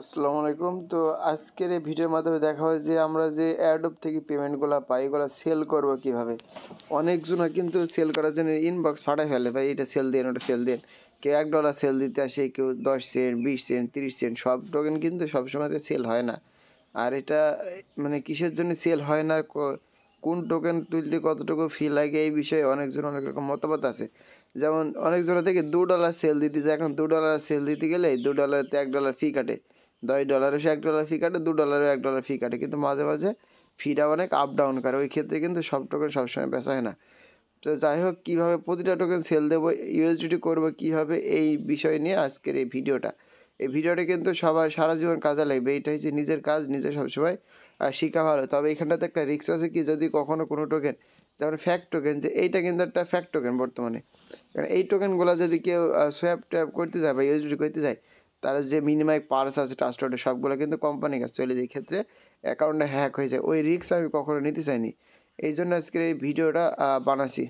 আসসালামু আলাইকুম। তো আজকের এই ভিডিওর মাধ্যমে দেখা হয় যে আমরা যে অ্যাডোব থেকে পেমেন্টগুলো পাই এগুলো সেল করব কিভাবে। অনেকজনা কিন্তু সেল করার জন্য ইনবক্স ফাটায় ফেলে, ভাই এটা সেল দিন ওটা সেল দিন। কেউ $1 সেল দিতে আসে, কেউ 10 সেন্ট 20 সেন্ট 30 সেন্ট। সব টোকেন কিন্তু সবসময় সেল হয় না। আর এটা মানে কিসের জন্য সেল হয় না, কোন টোকেন তুলতে কতটুকু ফি লাগে এই বিষয়ে অনেকজন অনেক রকম মতামত আছে। যেমন অনেকজনের থেকে $2 সেল দিতে যায়, এখন $2 সেল দিতে গেলে $2তে $1 ফি কাটে, $10 সে $1 ফি কাটে, $2 $1 ফি কাটে, কিন্তু মাঝে মাঝে ফিটা অনেক আপ ডাউন করে। ওই ক্ষেত্রে কিন্তু সব টোকেন সবসময় বেচা হয় না। তো যাই হোক, কীভাবে প্রতিটা টোকেন সেল দেবো, ইউএসডিটি করবো কীভাবে, এই বিষয় নিয়ে আজকের এই ভিডিওটা। এই ভিডিওটা কিন্তু সবার সারা জীবন কাজে লাগবে। এইটা হচ্ছে নিজের কাজ, নিজে সবসময় শিখা ভালো। তবে এখানটাতে একটা রিস্ক আছে কি, যদি কখনও কোনো টোকেন, যেমন ফ্যাক্ট টোকেন, যে এইটা কিন্তু একটা ফ্যাক্ট টোকেন বর্তমানে, কারণ এই টোকেনগুলো যদি কেউ সোয়াপ ট্যাপ করতে যায় বা ইউএসডি করতে যায়, তারা যে মিনিমাম পার্স আছে ট্রাস্টেড সবগুলো কিন্তু কোম্পানির কাছে চলে যায়, ক্ষেত্রে অ্যাকাউন্টে হ্যাক হয়ে যায়। ওই রিস্ক আমি কখনো নিতে চাইনি, এই জন্য আজকের এই ভিডিওটা বানাচ্ছি।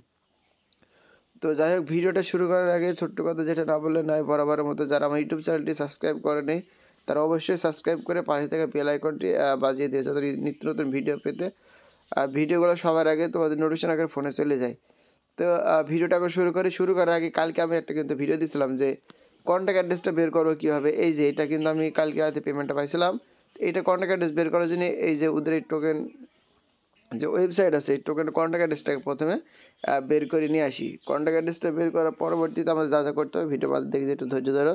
তো যাই হোক, ভিডিওটা শুরু করার আগে ছোট্ট কথা যেটা না বললে নয়, বরাবরের মতো যারা আমার ইউটিউব চ্যানেলটি সাবস্ক্রাইব করেনি তারা অবশ্যই সাবস্ক্রাইব করে পাশে থেকে বেল আইকনটি বাজিয়ে দিয়ে যাতে নিত্য নতুন ভিডিও পেতে আর ভিডিওগুলো সবার আগে তোমাদের নোটিফিকেশন আগে ফোনে চলে যায়। তো ভিডিওটা শুরু করার আগে কালকে আমি একটা কিন্তু ভিডিও দিয়েছিলাম যে কন্ট্যাক্ট অ্যাড্রেসটা বের করবো কীভাবে। এই যে এটা কিন্তু আমি কালকে রাতে পেমেন্টটা পাইছিলাম। এইটা কন্ট্যাক্ট অ্যাড্রেস বের করার জন্য এই যে ওদের এই টোকেন যে ওয়েবসাইট আছে, এই টোকেন কন্ট্যাক্ট অ্যাড্রেসটাকে প্রথমে বের করে নিয়ে আসি। কন্ট্যাক্ট অ্যাড্রেসটা বের করার পরবর্তীতে আমাদের যা যা করতে হবে ভিডিও বাদ দেখে যে একটু ধৈর্য ধরো।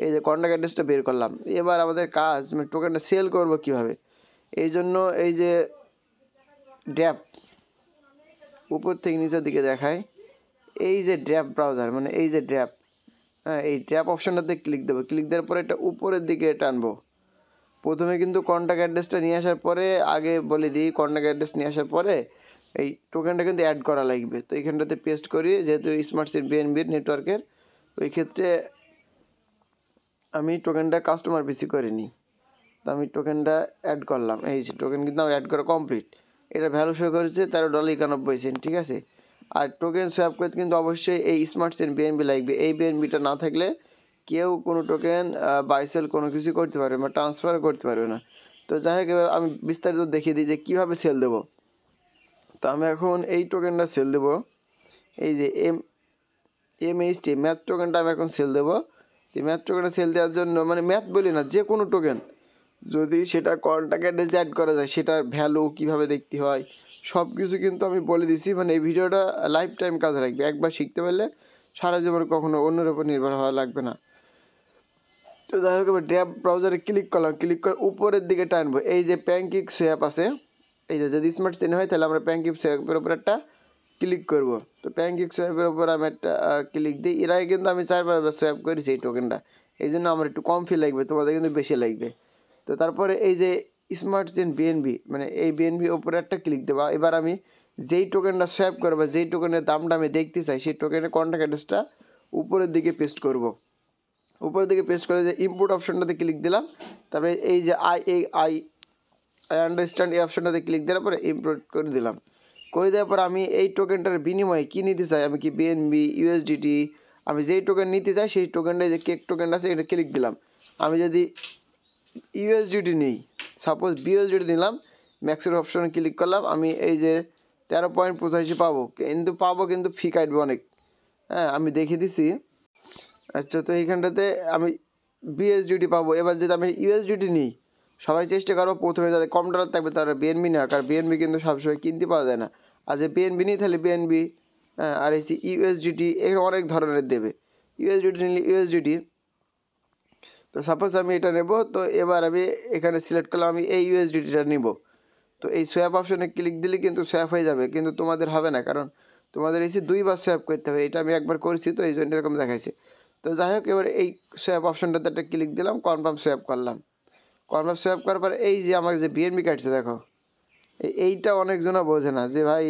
এই যে কন্ট্যাক্ট অ্যাড্রেসটা বের করলাম, এবার আমাদের কাজ মানে টোকেনটা সেল করবো কীভাবে। এই জন্য এই যে ড্র্যাপ উপর থেকে নিচের দিকে দেখায়, এই যে ড্র্যাপ ব্রাউজার মানে এই যে ড্র্যাপ, হ্যাঁ এই ড্র্যাপ অপশানটাতে ক্লিক দেবো। ক্লিক দেওয়ার পরে এটা উপরের দিকে টানবো। প্রথমে কিন্তু কন্ট্যাক্ট অ্যাড্রেসটা নিয়ে আসার পরে, আগে বলে দিই, কন্ট্যাক্ট অ্যাড্রেস নিয়ে আসার পরে এই টোকেনটা কিন্তু অ্যাড করা লাগবে। তো এইখানটাতে পেস্ট করি, যেহেতু স্মার্ট সিটি বিএনবির নেটওয়ার্কের, ওই ক্ষেত্রে আমি টোকেনটা কাস্টমার বেশি করে নিই। তো আমি টোকেনটা অ্যাড করলাম, এই যে টোকেন কিন্তু আমার অ্যাড করা কমপ্লিট। এটা ভ্যালু শো করেছে $13.91, ঠিক আছে। আর টোকেন সোয়াপ করতে কিন্তু অবশ্যই এই স্মার্ট সিটি বিএনবি লাগবে। এই বিএনবিটা না থাকলে কেউ কোনো টোকেন বাই সেল কোনো কিছু করতে পারবে বা ট্রান্সফার করতে পারবে না। তো যাই হোক, এবার আমি বিস্তারিত দেখিয়ে দিই যে কীভাবে সেল দেবো। তো আমি এখন এই টোকেনটা সেল দেবো, এই যে MHT ম্যাথ টোকেনটা আমি এখন সেল দেবো। এই ম্যাথ টোকেনটা সেল দেওয়ার জন্য, মানে ম্যাথ বলি না, যে কোনো টোকেন যদি সেটা কন্ট্যাক্ট অ্যাড্রেস অ্যাড করা যায়, সেটার ভ্যালু কীভাবে দেখতে হয় সব কিছু কিন্তু আমি বলে দিছি। মানে এই ভিডিওটা লাইফ টাইম কাজে লাগবে, একবার শিখতে পারলে সারা জীবন কখনো অন্যের উপর নির্ভর হওয়া লাগবে না। তো যাই হোক, এবার ড্র্যাপ ব্রাউজারে ক্লিক করলাম, ক্লিক করে উপরের দিকে টানবো। এই যে প্যানকেক সোয়াপ আছে, এই যে যদি স্মার্ট চেন হয় তাহলে আমরা প্যানকেক সোয়াপের উপর একটা ক্লিক করব। তো প্যানকেক সোয়াপের উপর আমি একটা ক্লিক দিই। এর আগে কিন্তু আমি 4বার সোয়াপ করেছি এই টোকেনটা, এই জন্য আমার একটু কম ফি লাগবে, তোমাদের কিন্তু বেশি লাগবে। তো তারপরে এই যে স্মার্ট চেন বিএনবি, মানে এই বিএনবি ওপরে একটা ক্লিক দেবো। এবার আমি যেই টোকেনটা সোয়াপ করবো, যেই টোকেনের দামটা আমি দেখতে চাই, সেই টোকেনের কন্ট্যাক্ট অ্যাড্রেসটা উপরের দিকে পেস্ট করব। উপরের দিকে পেস্ট করে যে ইম্পোর্ট অপশনটাতে ক্লিক দিলাম, তারপরে এই যে আই আন্ডারস্ট্যান্ড এই অপশনটাতে ক্লিক দেওয়ার পরে ইম্পোর্ট করে দিলাম। করে দেওয়ার পর আমি এই টোকেনটার বিনিময়ে কী নিতে চাই, আমি কি বিএনবি, ইউএসডিটি, আমি যেই টোকেন নিতে চাই সেই টোকেনটা, যে কেক টোকেনটা আছে এটা ক্লিক দিলাম। আমি যদি ইউএসডিটি নিই, সাপোজ বিউএসডিটি নিলাম, ম্যাক্সের অপশনে ক্লিক করলাম, আমি এই যে 13.85 পাবো, কিন্তু ফি কাটবে অনেক। হ্যাঁ আমি দেখিয়ে দিছি। আচ্ছা, তো এইখানটাতে আমি বিএসডিটি পাবো। এবার যদি আমি ইউএসডিটি নিই, সবাই চেষ্টা করবো প্রথমে যাদের কম ডলার থাকবে তারা বিএনবি নেওয়া, কারণ বিএনবি কিন্তু সবসময় কিনতে পাওয়া যায় না। আর যে বিএনবি নিই তাহলে বিএনবি, আর এই ইউএসডিটি এখানে অনেক ধরনের দেবে। ইউএসডিটি নিলে ইউএসডিটি, তো সাপোজ আমি এটা নেব। তো এবার আমি এখানে সিলেক্ট করলাম, আমি এই ইউএসডিটিটা নিব। তো এই সোয়াপ অপশনে ক্লিক দিলে কিন্তু সোয়াপ হয়ে যাবে, কিন্তু তোমাদের হবে না, কারণ তোমাদের এসে 2বার সোয়াপ করতে হবে। এটা আমি একবার করেছি, তো এই জন্য এরকম দেখাইছে। তো যাই হোক, এবার এই সোয়াপ অপশনটাতে একটা ক্লিক দিলাম, কনফার্ম সোয়াপ করলাম। কনফার্ম সোয়াপ করার পর এই যে আমার যে বিএনবি কাটছে, দেখো এইটা অনেকজনা বোঝে না যে ভাই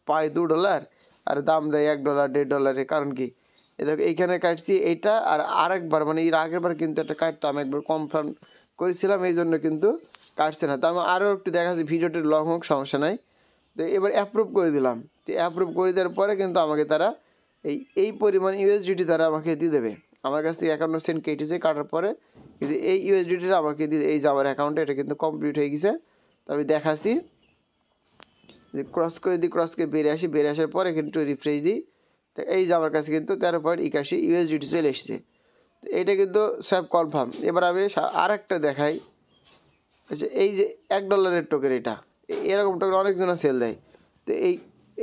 পায় $2 আর দাম দেয় $1 $1.5, কারণ কি এই দেখো এইখানে কাটছি এইটা, আর আরেকবার মানে এর আগের বার কিন্তু একটা কাটতো, আমি একবার কনফার্ম করেছিলাম, এই জন্য কিন্তু কাটছে না। তো আমি আরও একটু দেখাচ্ছি, ভিডিওটি লং হোক সমস্যা নাই। তো এবার অ্যাপ্রুভ করে দিলাম। তো অ্যাপ্রুভ করে দেওয়ার পরে কিন্তু আমাকে তারা এই পরিমাণ ইউএসডিটি তারা আমাকে দিয়ে দেবে। আমার কাছ থেকে 51 সেন্ট কেটেছে, কাটার পরে কিন্তু এই ইউএসডিটিটা আমাকে দিয়ে এই যে আমার অ্যাকাউন্টে এটা কিন্তু কমপ্লিট হয়ে গেছে। তো আমি দেখাচ্ছি যে ক্রস করে দিই, ক্রস করে বেরিয়ে আসি, বেরিয়ে আসার পরে কিন্তু রিফ্রেশ দিই, তো এই যে আমার কাছে কিন্তু 13.81 ইউএসডিটি চলে এসেছে। তো এইটা কিন্তু সব কনফার্ম। এবার আমি আর একটা দেখাই, আচ্ছা এই যে $1 টোকেন, এটা এরকম টোকেন অনেকজনা সেল দেয়। তো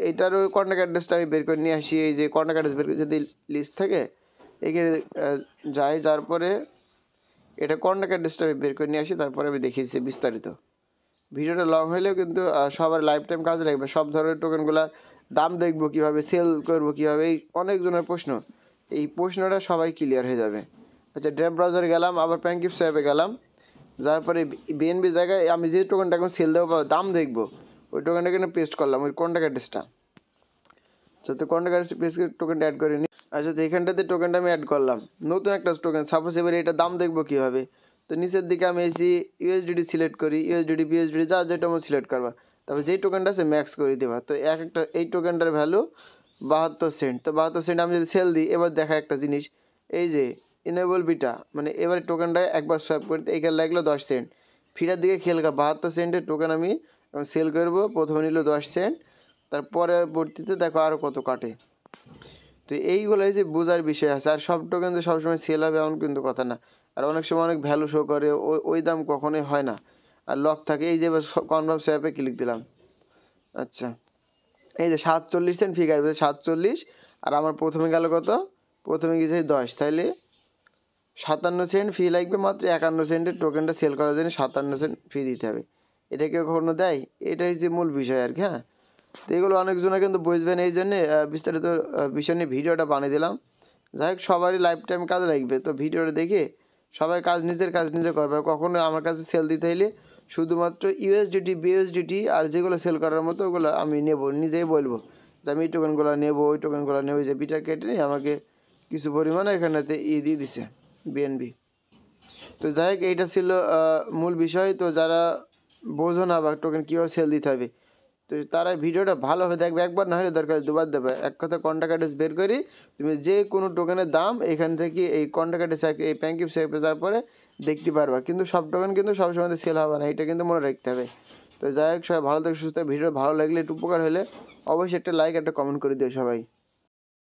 এইটারও কন্ট্যাক্ট অ্যাড্রেসটা আমি বের করে নিয়ে আসি। এই যে কন্ট্যাক্ট অ্যাড্রেস বের করে যদি লিস্ট থাকে এখানে যাই, যার পরে এটা কন্ট্যাক্ট অ্যাড্রেসটা আমি বের করে নিয়ে আসি, তারপরে আমি দেখিয়েছি বিস্তারিত। ভিডিওটা লং হলেও কিন্তু সবার লাইফ টাইম কাজে লাগবে। সব ধরনের টোকেনগুলোর দাম দেখবো কীভাবে, সেল করবো কীভাবে, এই অনেকজনের প্রশ্ন, এই প্রশ্নটা সবাই ক্লিয়ার হয়ে যাবে। আচ্ছা ড্রেপ ব্রাউজারে গেলাম, আবার প্যাঙ্কিপ অ্যাপে গেলাম, যার পরে বিএনবি জায়গায় আমি যে টোকেনটা এখন সেল দেবো বা দাম দেখবো ওই টোকেনটা কিন্তু পেস্ট করলাম, ওই কন্ট্যাক্ট অ্যাড্রেসটা। তো কন্ট্যাক্ট অ্যাড্রেস পেস্ট করে টোকেনটা অ্যাড করে নিই। আচ্ছা তো এখানটাতে টোকেনটা আমি অ্যাড করলাম, নতুন একটা টোকেন। সাপোজ এবার এটা দাম দেখবো কীভাবে, তো নিচের দিকে আমি এসি ইউএসডিটি সিলেক্ট করি, ইউএসডিটি বিএসডিটি যা যেটা আমার সিলেক্ট করবা, তারপর যেই টোকেনটা আছে ম্যাক্স করে দেবা। তো একটা এই টোকেনটার ভ্যালু 72 সেন্ট। তো 72 সেন্ট আমি যদি সেল দিই, এবার দেখা একটা জিনিস, এই যে ইনেবল বিটা, মানে এবারে টোকেনটা একবার সোয়াইপ করতে এখানে লাগলো 10 সেন্ট। ফিরার দিকে খেয়াল কর, 72 সেন্টের টোকেন আমি সেল করবো, প্রথমে নিল 10 সেন্ট, তার পরবর্তীতে দেখো আরও কত কাটে। তো এইগুলো যে বোঝার বিষয় আছে। আর সব টোকেন যে সবসময় সেল হবে এমন কিন্তু কথা না, আর অনেক সময় অনেক ভ্যালু শো করে, ওই দাম কখনোই হয় না, আর লক থাকে। এই যে কনফার্ম অ্যাপে ক্লিক দিলাম, আচ্ছা এই যে 47 সেন্ট ফিগার 47, আর আমার প্রথমে গেল কত, প্রথমে গেছে 10, তাইলে 57 সেন্ট ফি লাগবে। মাত্র 51 সেন্টের টোকেনটা সেল করার জন্য 57 সেন্ট ফি দিতে হবে। এটা কেউ কখনো দেয়? এটাই হচ্ছে মূল বিষয় আর কি। হ্যাঁ, তো এগুলো অনেকজনে কিন্তু বুঝবেন, এই জন্যে বিস্তারিত বিষয় নিয়ে ভিডিওটা বানিয়ে দিলাম। যাই হোক, সবারই লাইফ টাইম কাজে লাগবে। তো ভিডিওটা দেখে সবাই নিজের কাজ নিজে করবে। কখনো আমার কাছে সেল দিতে হলে শুধুমাত্র ইউএসডিটি বিএসডিটি আর যেগুলো সেল করার মতো ওগুলো আমি নেব, নিজেই বলবো যে আমি এই টোকেনগুলো নেবো, ওই টোকেনগুলো নেবো। যে বিটা কেটে নিয়ে আমাকে কিছু পরিমাণে এখানেতে দিয়ে দিছে বিএনবি। তো যাই হোক, এইটা ছিল মূল বিষয়। তো যারা বোঝো না বা টোকেন কীভাবে সেল দিতে হবে, তো তারা ভিডিওটা ভালোভাবে দেখবে, একবার না হলে দরকার দুবার দেবে। এক কথা কন্ট্যাক্ট অ্যাড্রেস বের করি, তুমি যে কোনো টোকেনের দাম এখান থেকে এই কন্ট্যাক্ট অ্যাড্রেস এই প্যাঙ্কিপ অ্যাপে যাওয়ার পরে দেখতে পারবা। কিন্তু সব টোকেন কিন্তু সবসময় সেল হবে না, এটা কিন্তু মনে রাখতে হবে। তো যাই হোক, সবাই ভালো থাকে, সুস্থ। ভিডিও ভালো লাগলে একটু উপকার হলে অবশ্যই একটা লাইক একটা কমেন্ট করে দিও সবাই।